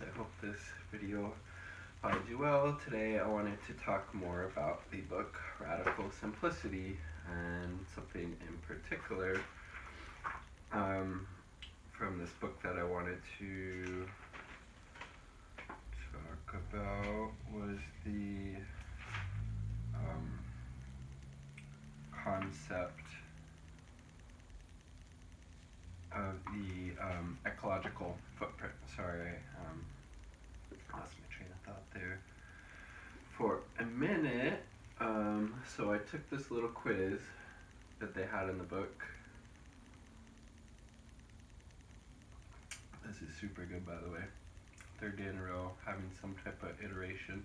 I hope this video finds you well. Today I wanted to talk more about the book Radical Simplicity and something in particular from this book that I wanted to talk about was the concept of the ecological footprint. Sorry, I lost my train of thought there for a minute. So I took this little quiz that they had in the book. This is super good, by the way. Third day in a row having some type of iteration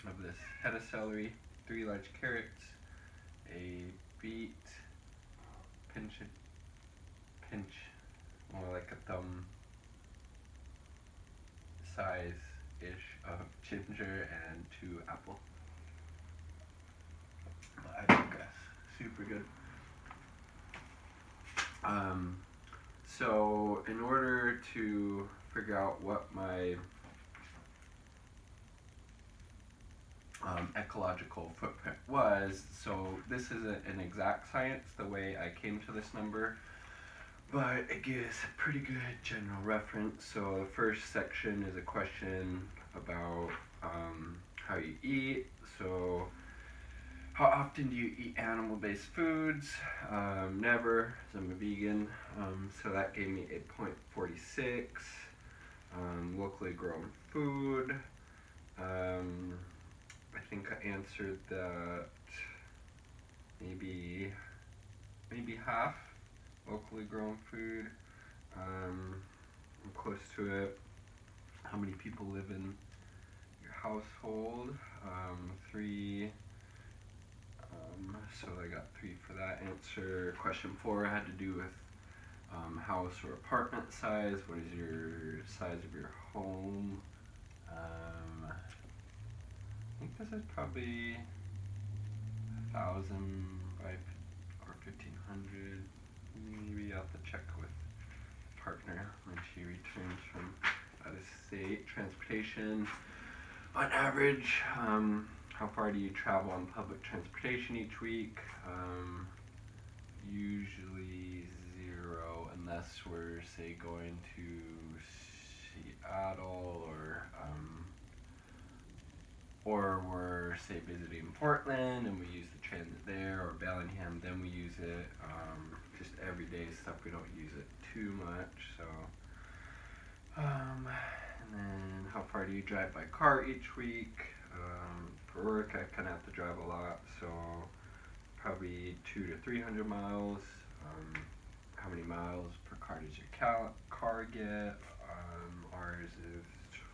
of this. Head of celery, 3 large carrots, a beet, pinch, more like a thumb size-ish of ginger, and 2 apples. But I digress. Super good. So in order to figure out what my ecological footprint was, so this isn't an exact science the way I came to this number, but it gives a pretty good general reference. So the first section is a question about how you eat. So how often do you eat animal-based foods? Never, as I'm a vegan. So that gave me a 0.46. Locally grown food. I think I answered that maybe half locally grown food. I'm close to it. How many people live in your household? 3. So I got 3 for that answer. Question 4 had to do with house or apartment size. What is your size of your home? I think this is probably 1,000 by or 1,500. Maybe I'll have to check with partner when she returns from out of state. Transportation. On average, how far do you travel on public transportation each week? Usually 0, unless we're, say, going to Seattle or we're, say, visiting Portland and we use the transit there, or Bellingham, then we use it. Just everyday stuff, we don't use it too much. So, and then how far do you drive by car each week? For work, I kind of have to drive a lot, so probably 200 to 300 miles. How many miles per car does your car get? Ours is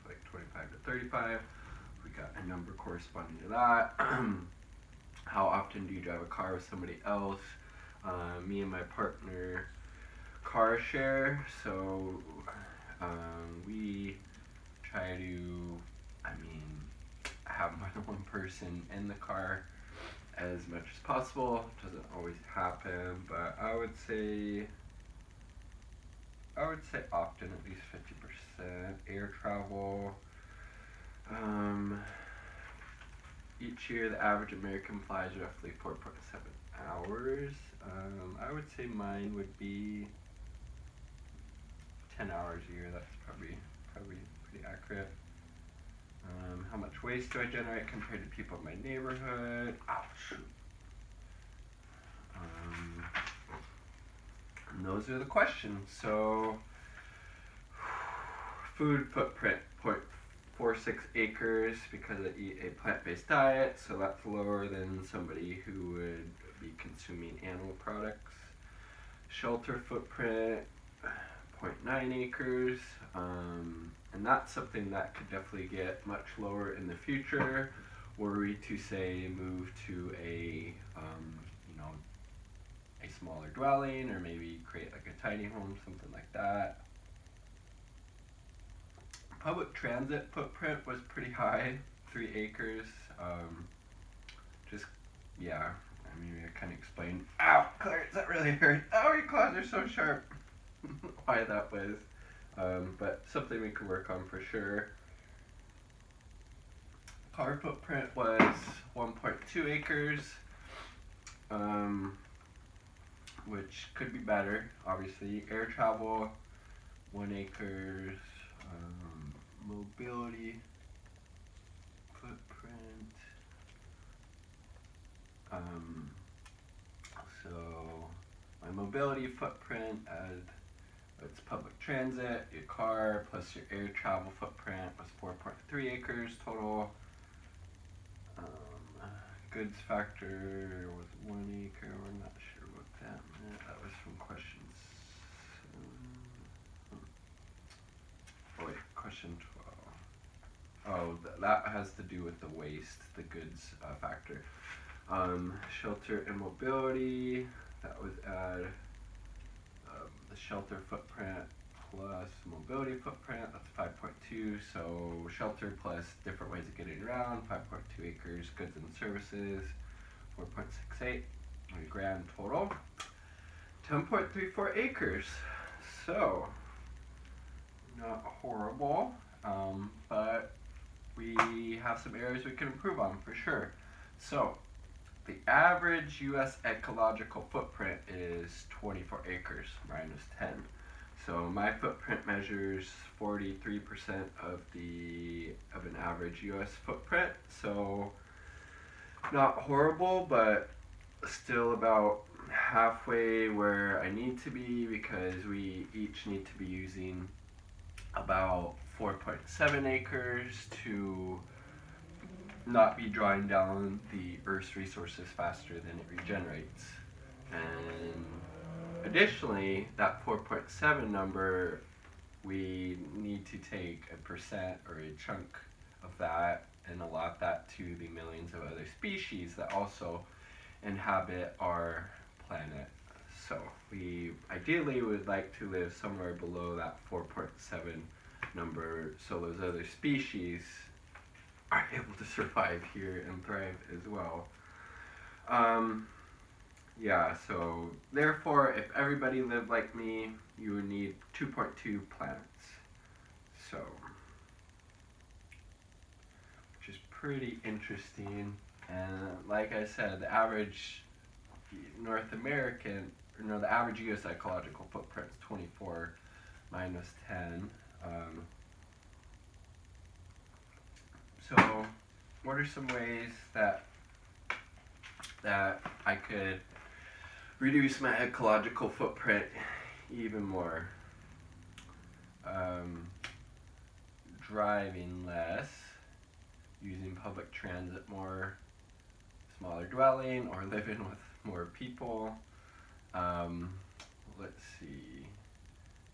like 25 to 35. We got a number corresponding to that. How often do you drive a car with somebody else? Me and my partner car share, so we try to, have more than one person in the car as much as possible. Doesn't always happen, but I would say often, at least 50%. Air travel. Each year, the average American flies roughly 4.7 hours. I would say mine would be 10 hours a year. That's probably pretty accurate. How much waste do I generate compared to people in my neighborhood? Ouch. And those are the questions. So, food footprint, 0.46 acres because I eat a plant-based diet, so that's lower than somebody who would be consuming animal products. Shelter footprint, 0.9 acres, and that's something that could definitely get much lower in the future were we to, say, move to a smaller dwelling, or maybe create like a tiny home, something like that. Public transit footprint was pretty high, 3 acres. I kind of explained. Ow, Claire, does that really hurt? Oh, your claws are so sharp. Why that was. but something we can work on for sure. Car footprint was 1.2 acres, which could be better, obviously. Air travel, 1 acres. Mobility footprint. So my mobility footprint as it's public transit, your car, plus your air travel footprint was 4.3 acres total. Goods factor was 1 acre. We're not sure what that meant. That was from questions. Oh wait, question 12. Oh, that has to do with the waste, the goods factor. Shelter and mobility. That was add the shelter footprint plus mobility footprint. That's 5.2. So shelter plus different ways of getting around. 5.2 acres. Goods and services. 4.68. A grand total. 10.34 acres. So not horrible, but we have some areas we can improve on for sure. So the average U.S. ecological footprint is 24 acres minus 10. So my footprint measures 43% of an average U.S. footprint. So not horrible, but still about halfway where I need to be, because we each need to be using about 4.7 acres to not be drawing down the Earth's resources faster than it regenerates. And additionally, that 4.7 number, we need to take a percent or a chunk of that and allot that to the millions of other species that also inhabit our planet. So we ideally would like to live somewhere below that 4.7 number, so those other species are able to survive here and thrive as well. Yeah, so therefore, if everybody lived like me, you would need 2.2 planets. So, which is pretty interesting. And like I said, the average the average U.S. ecological footprint is 24 minus 10. So, what are some ways that I could reduce my ecological footprint even more? Driving less, using public transit more, smaller dwelling, or living with more people. Let's see,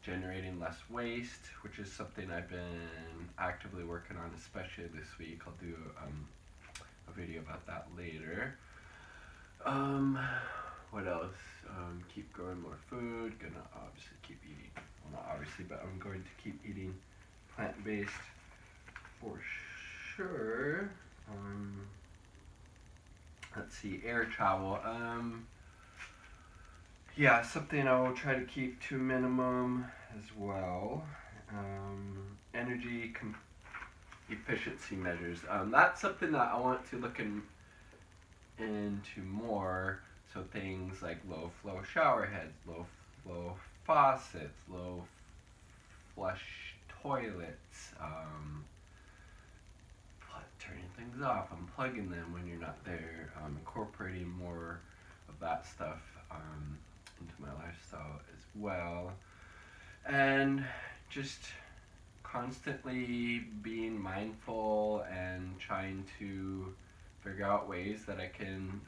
generating less waste, which is something I've been actively working on, especially this week. I'll do a video about that later. What else? Keep growing more food. Gonna obviously keep eating. Well, not obviously, but I'm going to keep eating plant-based for sure. Let's see, air travel. Yeah, something I will try to keep to a minimum as well. Energy efficiency measures. That's something that I want to look into more. So things like low flow shower heads, low flow faucets, low flush toilets, turning things off, unplugging them when you're not there, incorporating more of that stuff into my lifestyle as well, and just constantly being mindful and trying to figure out ways that I can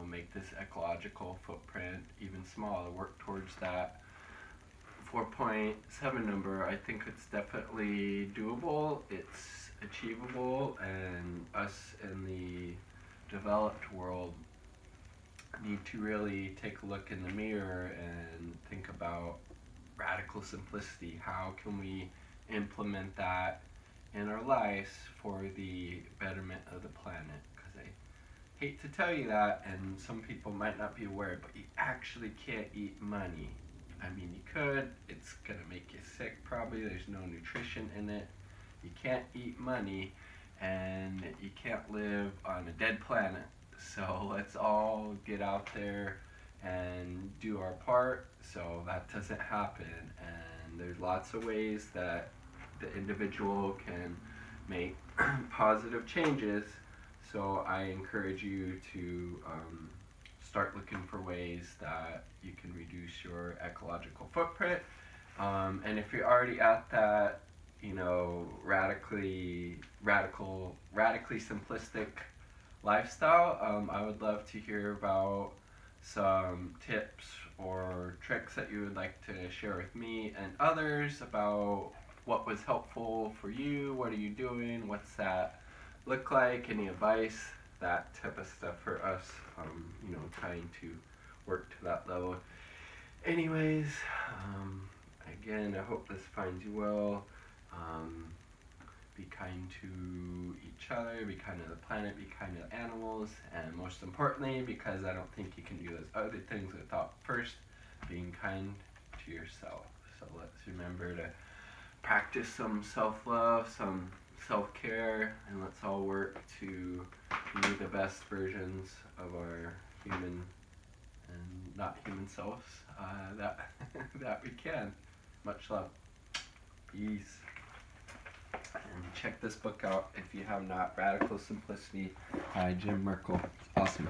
make this ecological footprint even smaller, work towards that 4.7 number. I think it's definitely doable, it's achievable, and us in the developed world need to really take a look in the mirror and think about radical simplicity. How can we implement that in our lives for the betterment of the planet? Because I hate to tell you that, and some people might not be aware, but you actually can't eat money. I mean, you could. It's gonna make you sick probably. There's no nutrition in it. You can't eat money, and you can't live on a dead planet. So let's all get out there and do our part so that doesn't happen. And there's lots of ways that the individual can make positive changes. So I encourage you to start looking for ways that you can reduce your ecological footprint. And if you're already at that, radically simplistic lifestyle, I would love to hear about some tips or tricks that you would like to share with me and others about what was helpful for you. What are you doing? What's that look like? Any advice? That type of stuff for us, trying to work to that level. Anyways, again, I hope this finds you well. Be kind to each other, be kind to the planet, be kind to animals, and most importantly, because I don't think you can do those other things without first being kind to yourself. So let's remember to practice some self-love, some self-care, and let's all work to be the best versions of our human and not human selves that we can. Much love. Peace. And check this book out if you have not. Radical Simplicity by Jim Merkel. Awesome.